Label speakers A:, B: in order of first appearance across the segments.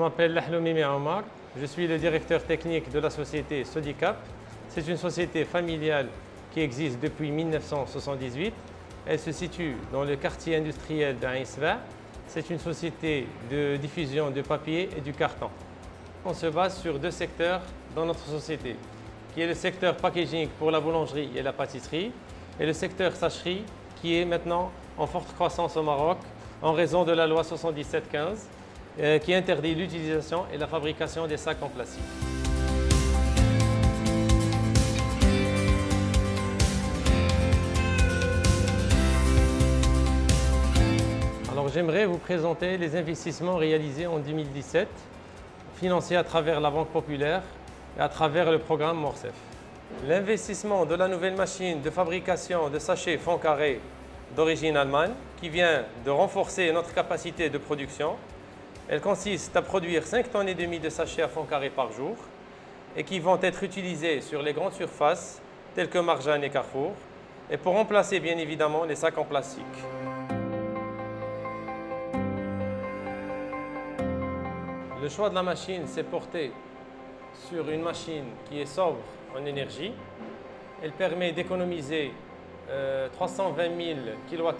A: m'appelle Lahloumimi Omar, je suis le directeur technique de la société Sodicap. C'est une société familiale qui existe depuis 1978. Elle se situe dans le quartier industriel d'Ain Seba. C'est une société de diffusion de papier et du carton. On se base sur deux secteurs dans notre société, qui est le secteur packaging pour la boulangerie et la pâtisserie, et le secteur sacherie, qui est maintenant en forte croissance au Maroc en raison de la loi 77-15, qui interdit l'utilisation et la fabrication des sacs en plastique. Alors j'aimerais vous présenter les investissements réalisés en 2017, financés à travers la Banque Populaire et à travers le programme Morcef. L'investissement de la nouvelle machine de fabrication de sachets fond carré d'origine allemande qui vient de renforcer notre capacité de production. Elle consiste à produire 5,5 tonnes de sachets à fond carré par jour et qui vont être utilisés sur les grandes surfaces telles que Marjane et Carrefour et pour remplacer bien évidemment les sacs en plastique. Le choix de la machine s'est porté sur une machine qui est sobre en énergie. Elle permet d'économiser 320 000 kWh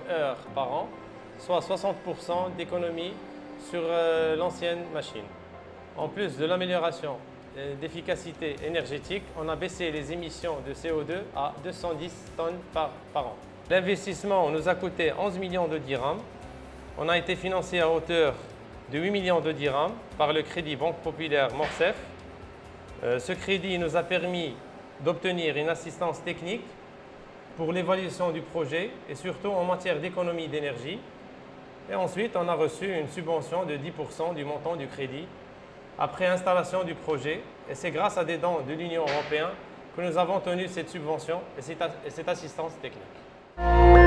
A: par an, soit 60% d'économie sur l'ancienne machine. En plus de l'amélioration d'efficacité énergétique, on a baissé les émissions de CO2 à 210 tonnes par an. L'investissement nous a coûté 11 millions de dirhams. On a été financé à hauteur de 8 millions de dirhams par le crédit Banque Populaire Morcef. Ce crédit nous a permis d'obtenir une assistance technique pour l'évaluation du projet et surtout en matière d'économie d'énergie. Et ensuite, on a reçu une subvention de 10% du montant du crédit après installation du projet. Et c'est grâce à des dons de l'Union européenne que nous avons tenu cette subvention et cette assistance technique.